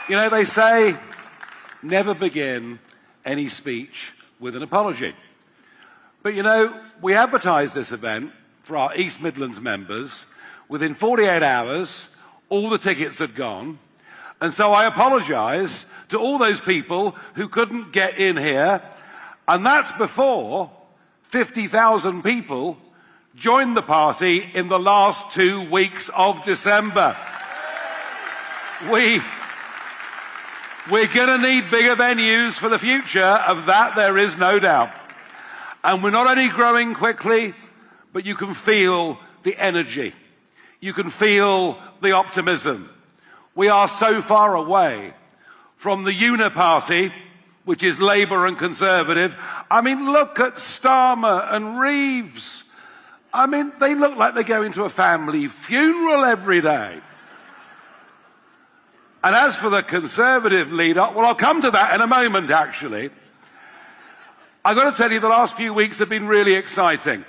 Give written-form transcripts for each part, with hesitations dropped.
You know, they say, never begin any speech with an apology. But, you know, we advertised this event for our East Midlands members. Within 48 hours, all the tickets had gone. And so I apologise to all those people who couldn't get in here. And that's before 50,000 people joined the party in the last 2 weeks of December. We're going to need bigger venues for the future, of that there is no doubt. And we're not only growing quickly, but you can feel the energy. You can feel the optimism. We are so far away from the uniparty, which is Labour and Conservative. I mean, look at Starmer and Reeves. I mean, they look like they're going to a family funeral every day. And as for the Conservative leader, well, I'll come to that in a moment, actually. I've got to tell you, the last few weeks have been really exciting.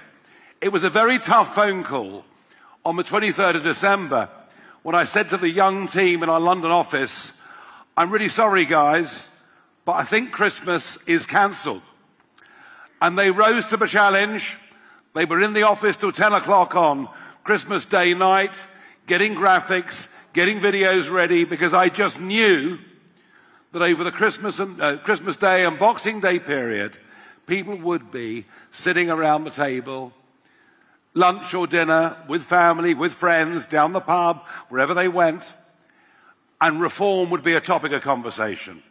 It was a very tough phone call on the 23rd of December when I said to the young team in our London office, I'm really sorry, guys, but I think Christmas is cancelled. And they rose to the challenge. They were in the office till 10 o'clock on Christmas Day night, getting graphics, getting videos ready, because I just knew that over the Christmas Day and Boxing Day period, people would be sitting around the table, lunch or dinner, with family, with friends, down the pub, wherever they went, and reform would be a topic of conversation.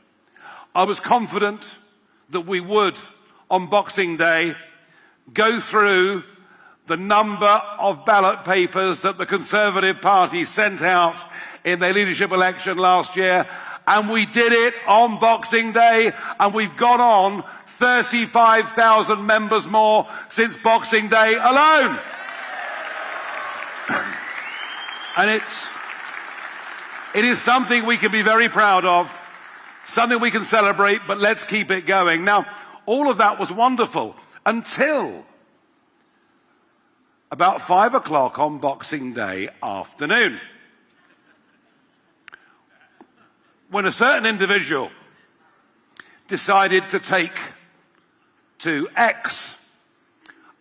I was confident that we would, on Boxing Day, go through the number of ballot papers that the Conservative Party sent out in their leadership election last year, and we did it on Boxing Day, and we've gone on 35,000 members more since Boxing Day alone. And it is something we can be very proud of, something we can celebrate, but let's keep it going. Now, all of that was wonderful until about 5 o'clock on Boxing Day afternoon, when a certain individual decided to take to X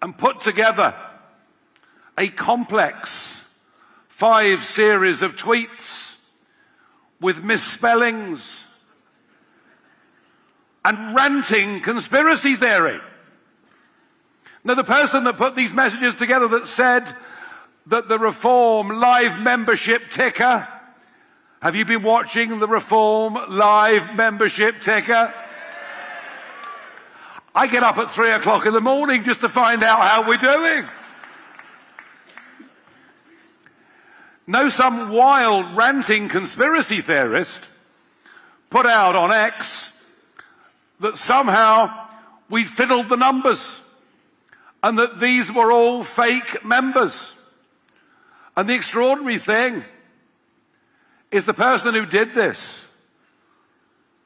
and put together a complex 5 series of tweets with misspellings and ranting conspiracy theory. Now, the person that put these messages together that said that the Reform Live membership ticker, have you been watching the Reform Live membership ticker? I get up at 3 o'clock in the morning just to find out how we're doing. No, some wild ranting conspiracy theorist put out on X that somehow we'd fiddled the numbers and that these were all fake members. And the extraordinary thing is the person who did this,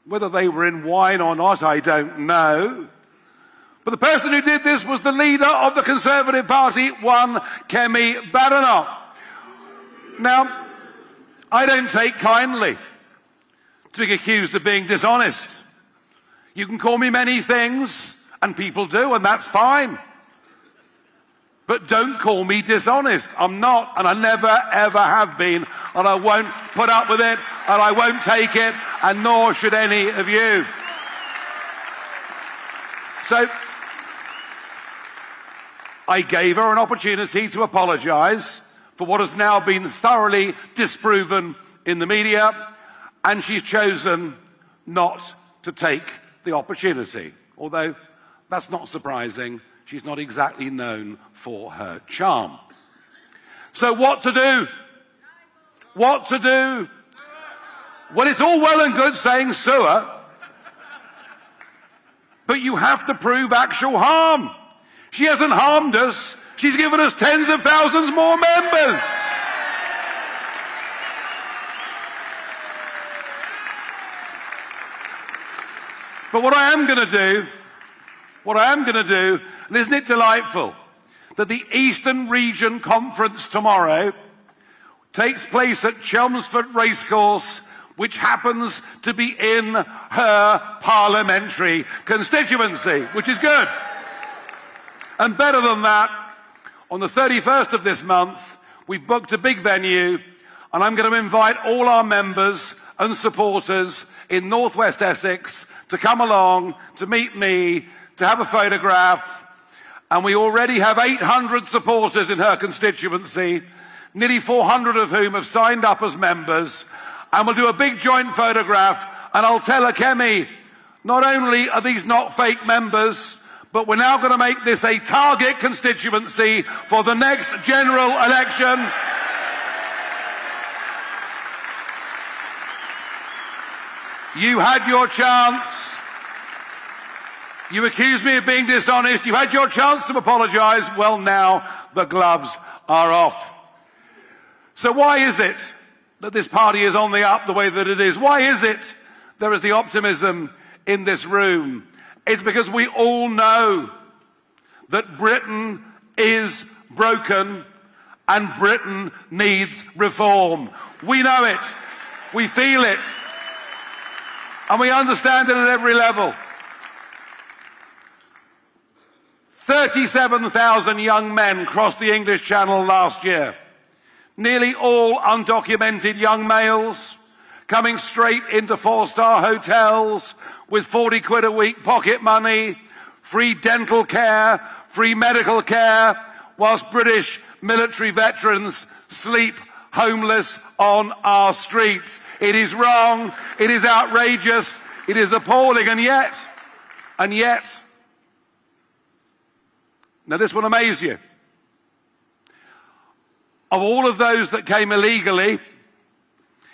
whether they were in wine or not, I don't know, but the person who did this was the leader of the Conservative Party, one Kemi Badenoch. Now, I don't take kindly to being accused of being dishonest. You can call me many things, and people do, and that's fine. But don't call me dishonest. I'm not, and I never, ever have been, and I won't put up with it, and I won't take it, and nor should any of you. So, I gave her an opportunity to apologise for what has now been thoroughly disproven in the media, and she's chosen not to take the opportunity. Although, that's not surprising. She's not exactly known for her charm. So what to do? What to do? Well, it's all well and good saying sue her, but you have to prove actual harm. She hasn't harmed us. She's given us tens of thousands more members. But what I am going to do, and isn't it delightful that the Eastern Region Conference tomorrow takes place at Chelmsford Racecourse which happens to be in her parliamentary constituency, which is good. And better than that, on the 31st of this month, we've booked a big venue, and I'm going to invite all our members and supporters in North West Essex to come along, to meet me, to have a photograph. And we already have 800 supporters in her constituency, nearly 400 of whom have signed up as members. And we'll do a big joint photograph, and I'll tell her, Kemi, not only are these not fake members, but we're now going to make this a target constituency for the next general election. You had your chance. You accused me of being dishonest. You had your chance to apologise. Well, now the gloves are off. So why is it that this party is on the up the way that it is? Why is it there is the optimism in this room? It's because we all know that Britain is broken and Britain needs reform. We know it. We feel it. And we understand it at every level. 37,000 young men crossed the English Channel last year. Nearly all undocumented young males coming straight into four-star hotels with 40 quid a week pocket money, free dental care, free medical care, whilst British military veterans sleep homeless on our streets. It is wrong, it is outrageous, it is appalling, and yet, now this will amaze you. Of all of those that came illegally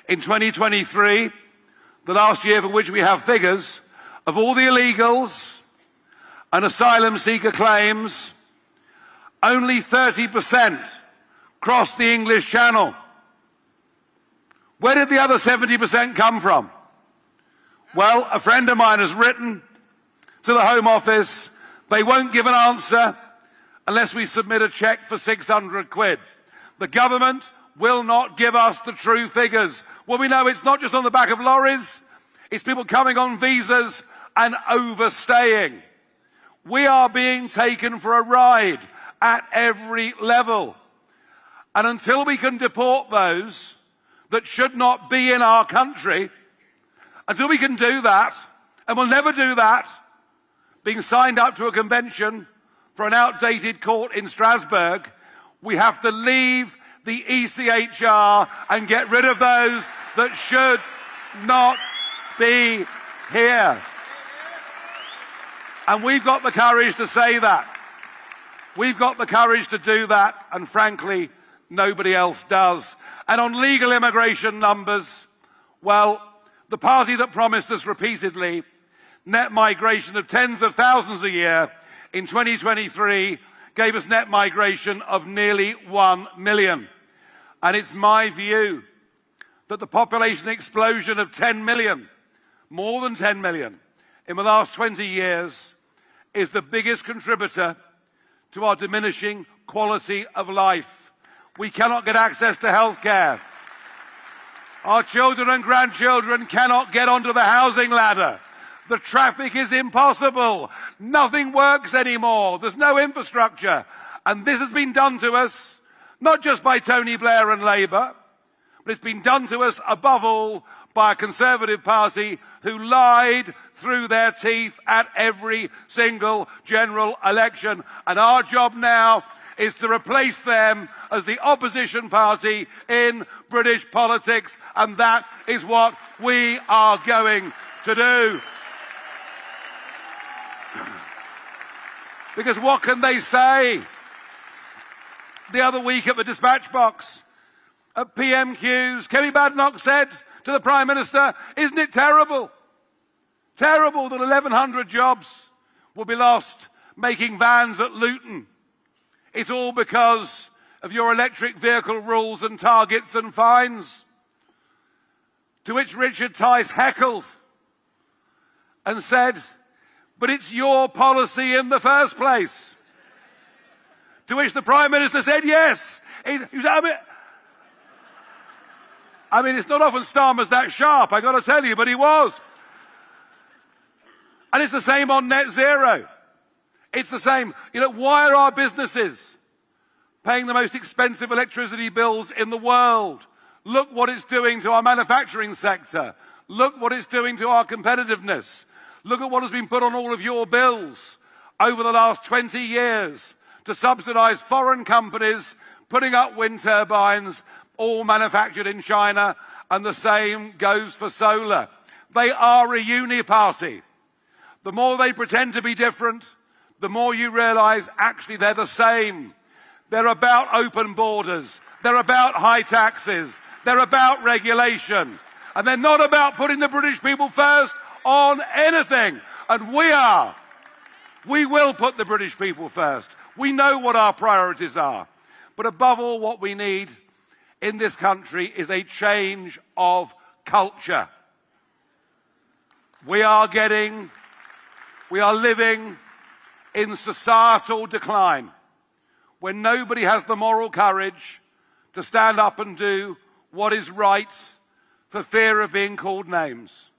in 2023, the last year for which we have figures, of all the illegals and asylum seeker claims, only 30% crossed the English Channel. Where did the other 70% come from? Well, a friend of mine has written to the Home Office, they won't give an answer unless we submit a cheque for 600 quid. The government will not give us the true figures. Well, we know it's not just on the back of lorries, it's people coming on visas and overstaying. We are being taken for a ride at every level. And until we can deport those that should not be in our country, until we can do that, and we'll never do that, being signed up to a convention for an outdated court in Strasbourg, we have to leave the ECHR and get rid of those that should not be here. And we've got the courage to say that. We've got the courage to do that, and frankly, nobody else does. And on legal immigration numbers, well, the party that promised us repeatedly net migration of tens of thousands a year in 2023 gave us net migration of nearly 1 million. And it's my view that the population explosion of 10 million, more than 10 million, in the last 20 years is the biggest contributor to our diminishing quality of life. We cannot get access to health care. Our children and grandchildren cannot get onto the housing ladder. The traffic is impossible. Nothing works anymore. There's no infrastructure. And this has been done to us, not just by Tony Blair and Labour, but it's been done to us above all by a Conservative Party who lied through their teeth at every single general election. And our job now is to replace them as the opposition party in British politics, and that is what we are going to do. Because what can they say? The other week at the dispatch box, at PMQs, Kemi Badenoch said to the Prime Minister, isn't it terrible? Terrible that 1,100 jobs will be lost making vans at Luton. It's all because of your electric vehicle rules and targets and fines. To which Richard Tice heckled and said, but it's your policy in the first place. To which the Prime Minister said, yes. I mean, it's not often Starmer's that sharp, I got to tell you, but he was. And it's the same on net zero. It's the same. You know, why are our businesses paying the most expensive electricity bills in the world? Look what it's doing to our manufacturing sector. Look what it's doing to our competitiveness. Look at what has been put on all of your bills over the last 20 years to subsidize foreign companies putting up wind turbines, all manufactured in China, and the same goes for solar. They are a uni-party. The more they pretend to be different, the more you realize actually they're the same. They're about open borders. They're about high taxes. They're about regulation. And they're not about putting the British people first on anything. And we are. We will put the British people first. We know what our priorities are. But above all, what we need in this country is a change of culture. We are living in societal decline, when nobody has the moral courage to stand up and do what is right for fear of being called names.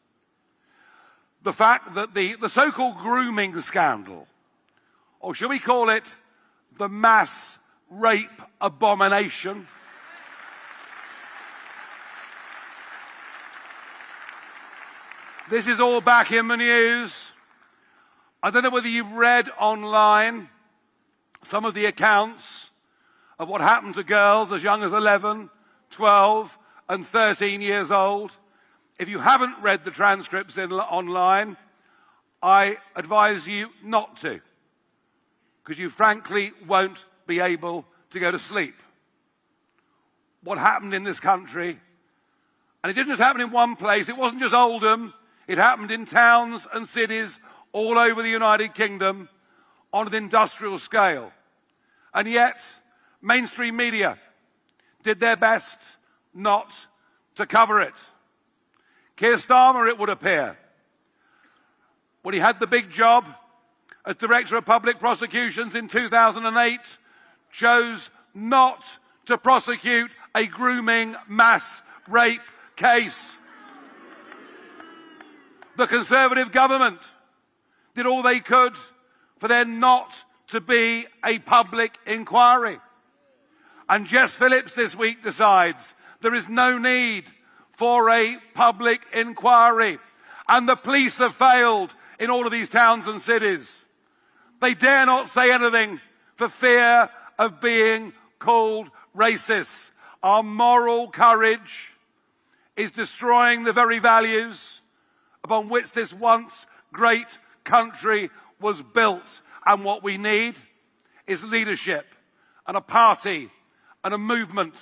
The fact that the so-called grooming scandal, or shall we call it the mass rape abomination, this is all back in the news. I don't know whether you've read online some of the accounts of what happened to girls as young as 11, 12 and 13 years old. If you haven't read the transcripts online, I advise you not to, because you frankly won't be able to go to sleep. What happened in this country, and it didn't just happen in one place, it wasn't just Oldham, it happened in towns and cities all over the United Kingdom on an industrial scale. And yet, mainstream media did their best not to cover it. Keir Starmer, it would appear, when he had the big job as Director of Public Prosecutions in 2008, chose not to prosecute a grooming mass rape case. The Conservative government did all they could for there not to be a public inquiry. And Jess Phillips this week decides there is no need for a public inquiry. And the police have failed in all of these towns and cities. They dare not say anything for fear of being called racist. Our moral courage is destroying the very values upon which this once great country was built. And what we need is leadership and a party and a movement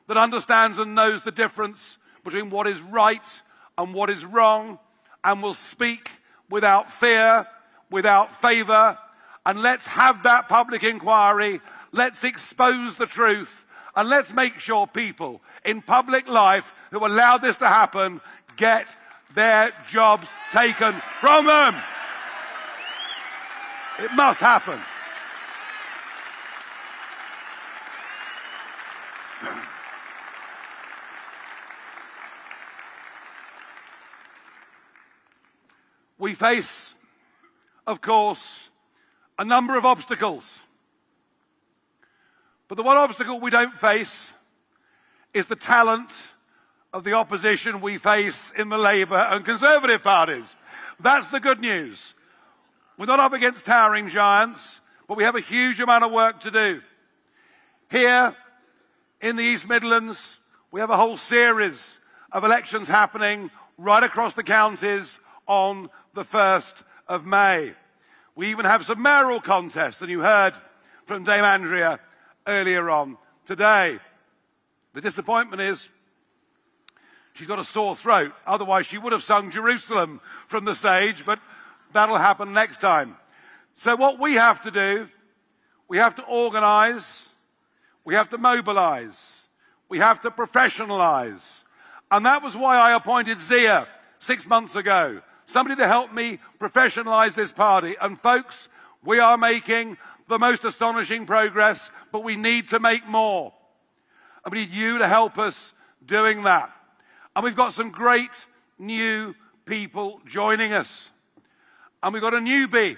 that understands and knows the difference between what is right and what is wrong, and will speak without fear, without favour. And let's have that public inquiry. Let's expose the truth, and let's make sure people in public life who allow this to happen get their jobs taken from them. It must happen. We face, of course, a number of obstacles. But the one obstacle we don't face is the talent of the opposition we face in the Labour and Conservative parties. That's the good news. We're not up against towering giants, but we have a huge amount of work to do. Here in the East Midlands, we have a whole series of elections happening right across the counties on the 1st of May. We even have some mayoral contests, and you heard from Dame Andrea earlier on today. The disappointment is she's got a sore throat. Otherwise, she would have sung Jerusalem from the stage, but that'll happen next time. So what we have to do, we have to organise, we have to mobilise, we have to professionalise. And that was why I appointed Zia 6 months ago, somebody to help me professionalise this party. And folks, we are making the most astonishing progress, but we need to make more. And we need you to help us doing that. And we've got some great new people joining us. And we've got a newbie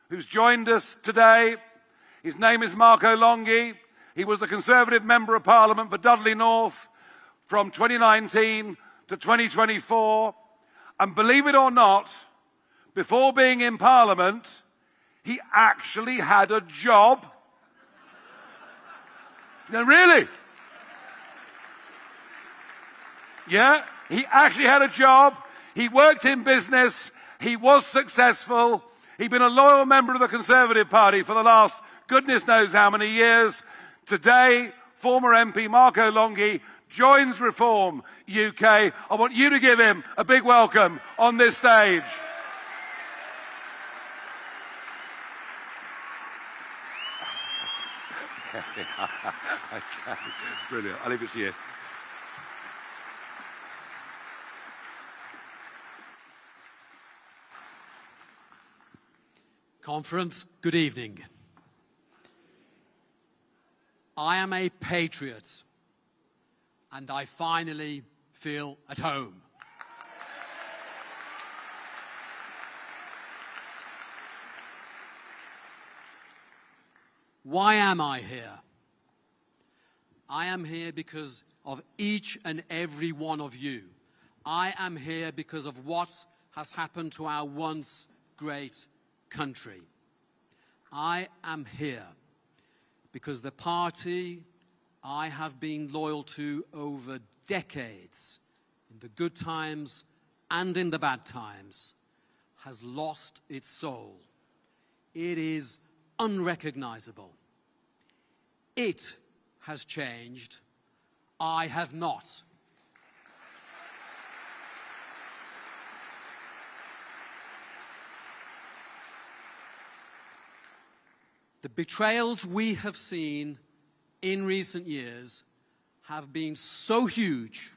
who's joined us today. His name is Mr Longhi. He was the Conservative Member of Parliament for Dudley North from 2019 to 2024. And believe it or not, before being in Parliament, he actually had a job. No, really? Yeah, he actually had a job. He worked in business. He was successful. He'd been a loyal member of the Conservative Party for the last goodness knows how many years. Today, former MP Mr Longhi joins Reform UK. I want you to give him a big welcome on this stage. Brilliant. I'll leave it to you. Conference, good evening. I am a patriot, and I finally feel at home. Why am I here? I am here because of each and every one of you. I am here because of what has happened to our once great country. I am here because the party I have been loyal to over decades, in the good times and in the bad times, has lost its soul. It is unrecognizable. It has changed. I have not. The betrayals we have seen in recent years have been so huge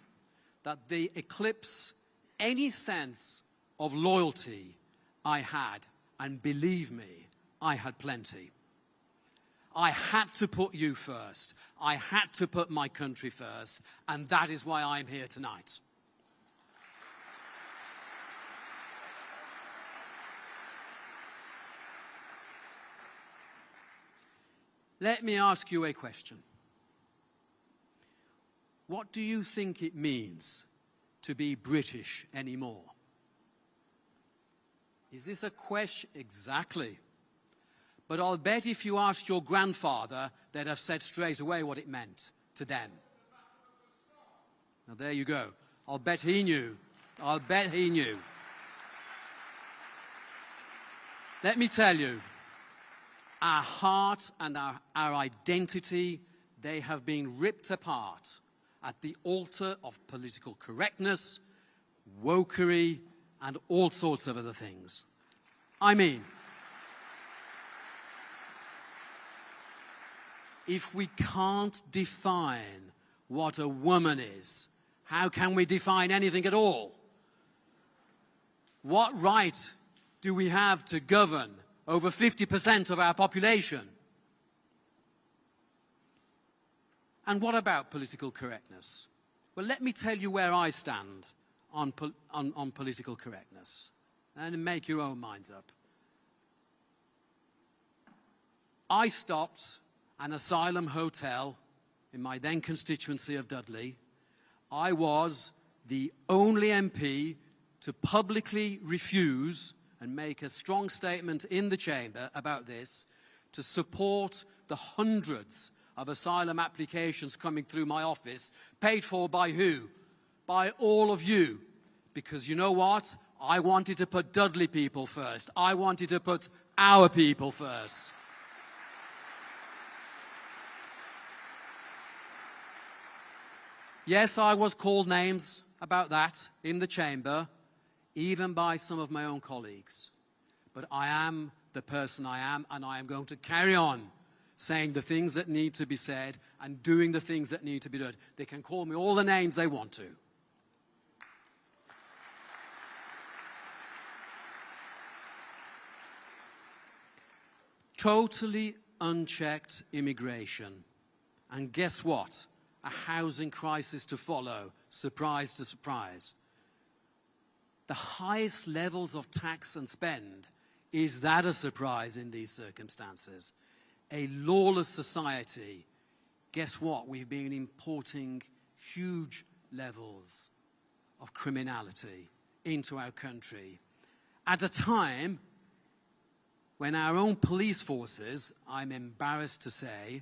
that they eclipse any sense of loyalty I had. And believe me, I had plenty. I had to put you first. I had to put my country first. And that is why I'm here tonight. Let me ask you a question. What do you think it means to be British anymore? Is this a question? Exactly. But I'll bet if you asked your grandfather, they'd have said straight away what it meant to them. Now there you go. I'll bet he knew. I'll bet he knew. Let me tell you, our heart and our identity, they have been ripped apart at the altar of political correctness, wokery, and all sorts of other things. I mean, if we can't define what a woman is, how can we define anything at all? What right do we have to govern over 50% of our population? And what about political correctness? Well, let me tell you where I stand on political correctness, and make your own minds up. I stopped an asylum hotel in my then constituency of Dudley. I was the only MP to publicly refuse and make a strong statement in the chamber about this, to support the hundreds of asylum applications coming through my office, paid for by who? By all of you. Because you know what? I wanted to put Dudley people first. I wanted to put our people first. Yes, I was called names about that in the chamber, even by some of my own colleagues. But I am the person I am, and I am going to carry on saying the things that need to be said and doing the things that need to be done. They can call me all the names they want to. Totally unchecked immigration. And guess what? A housing crisis to follow surprise to surprise. The highest levels of tax and spend, is that a surprise in these circumstances? A lawless society, guess what? We've been importing huge levels of criminality into our country at a time when our own police forces, I'm embarrassed to say,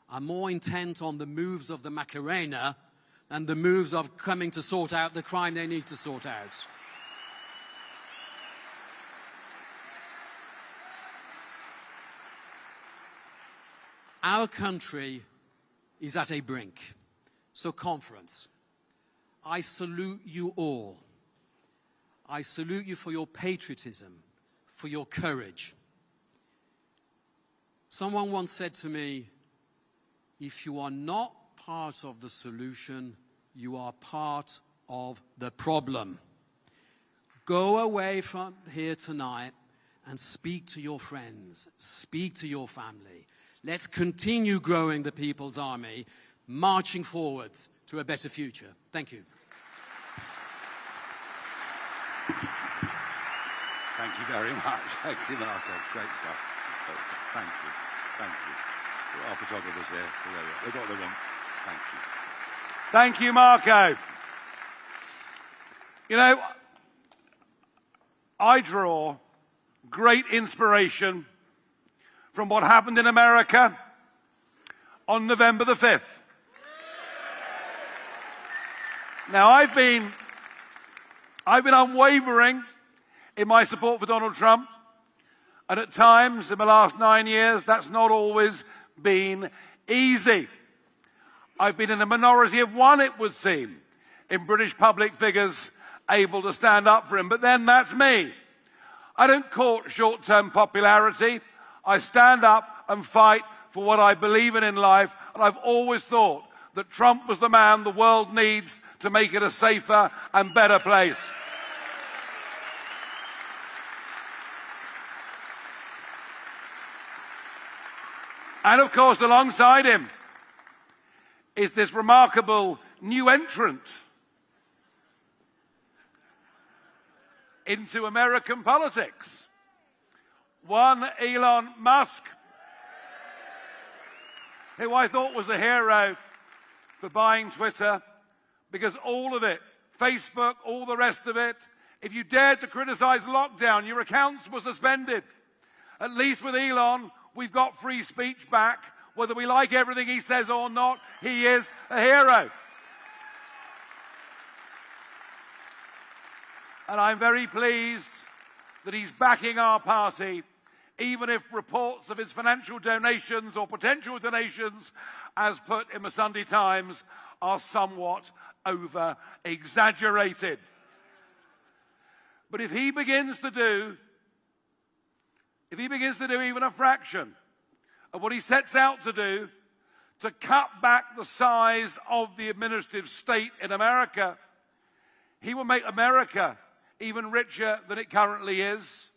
are more intent on the moves of the Macarena than the moves of coming to sort out the crime they need to sort out. Our country is at a brink. So, conference, I salute you all. I salute you for your patriotism, for your courage. Someone once said to me, if you are not part of the solution, you are part of the problem. Go away from here tonight and speak to your friends, speak to your family. Let's continue growing the People's Army, marching forwards to a better future. Thank you. Thank you very much. Thank you, Marco. Great stuff. Thank you. Thank you. Our photographers here. They've got what they want. Thank you. Thank you, Marco. You know, I draw great inspiration from what happened in America on November the 5th. Now, I've been unwavering in my support for Donald Trump, and at times in the last 9 years, that's not always been easy. I've been in a minority of one, it would seem, in British public figures able to stand up for him, but then that's me. I don't court short-term popularity. I stand up and fight for what I believe in life, and I've always thought that Trump was the man the world needs to make it a safer and better place. And of course, alongside him is this remarkable new entrant into American politics. One Elon Musk, who I thought was a hero for buying Twitter, because all of it, Facebook, all the rest of it, if you dared to criticize lockdown, your accounts were suspended. At least with Elon, we've got free speech back. Whether we like everything he says or not, he is a hero. And I'm very pleased that he's backing our party, even if reports of his financial donations or potential donations, as put in the Sunday Times, are somewhat over-exaggerated. But if he begins to do even a fraction of what he sets out to do, to cut back the size of the administrative state in America, he will make America even richer than it currently is.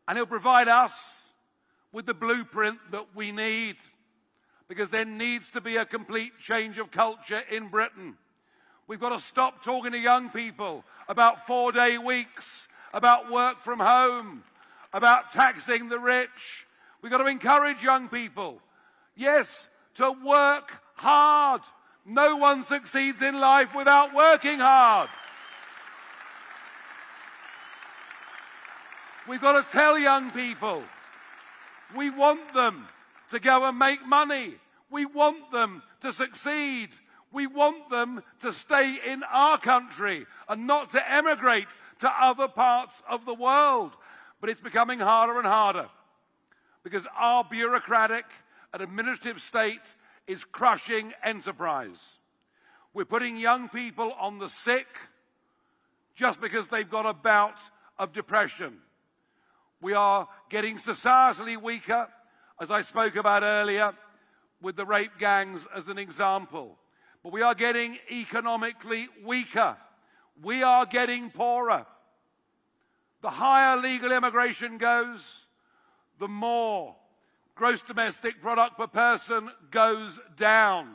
And he'll provide us with the blueprint that we need, because there needs to be a complete change of culture in Britain. We've got to stop talking to young people about 4-day weeks, about work from home, about taxing the rich. We've got to encourage young people, yes, to work hard. No one succeeds in life without working hard. We've got to tell young people, we want them to go and make money. We want them to succeed. We want them to stay in our country and not to emigrate to other parts of the world. But it's becoming harder and harder, because our bureaucratic and administrative state is crushing enterprise. We're putting young people on the sick just because they've got a bout of depression. We are getting societally weaker, as I spoke about earlier, with the rape gangs as an example. But we are getting economically weaker. We are getting poorer. The higher legal immigration goes, the more gross domestic product per person goes down.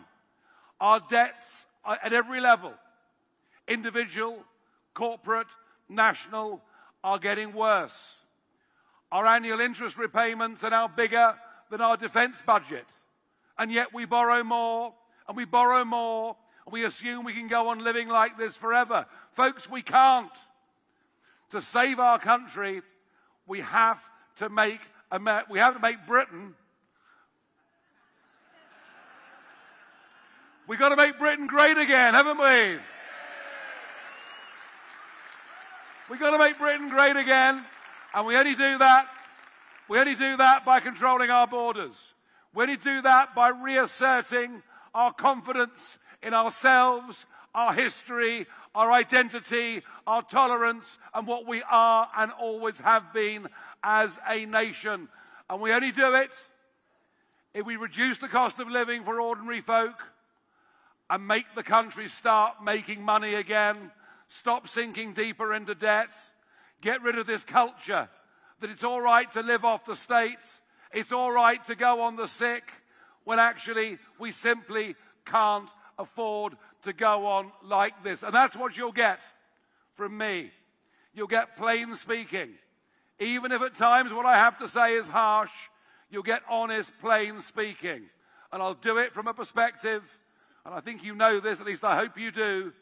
Our debts are at every level individual, corporate, national, are getting worse. Our annual interest repayments are now bigger than our defence budget. And yet we borrow more, and we borrow more, and we assume we can go on living like this forever. Folks, we can't. To save our country, we have to make Britain. We've got to make Britain great again, haven't we? We've got to make Britain great again, and we only do that by controlling our borders. We only do that by reasserting our confidence in ourselves, our history, our identity, our tolerance, and what we are and always have been as a nation. And we only do it if we reduce the cost of living for ordinary folk and make the country start making money again, stop sinking deeper into debt, get rid of this culture that it's all right to live off the state, it's all right to go on the sick, when actually we simply can't afford to go on like this. And that's what you'll get from me. You'll get plain speaking. Even if at times what I have to say is harsh, you'll get honest, plain speaking. And I'll do it from a perspective, and I think you know this, at least I hope you do,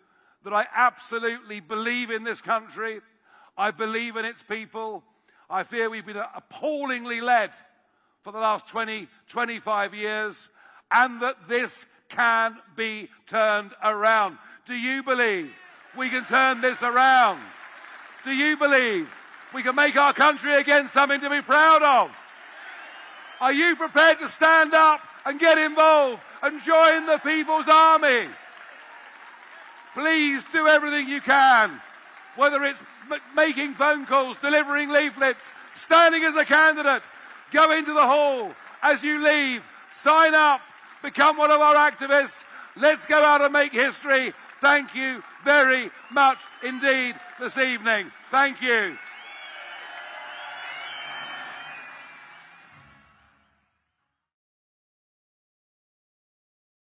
that I absolutely believe in this country. I believe in its people. I fear we've been appallingly led for the last 20, 25 years, and that this can be turned around. Do you believe we can turn this around? Do you believe we can make our country again something to be proud of? Are you prepared to stand up and get involved and join the People's Army? Please do everything you can, whether it's making phone calls, delivering leaflets, standing as a candidate. Go into the hall as you leave, sign up, become one of our activists. Let's go out and make history. Thank you very much indeed this evening. Thank you.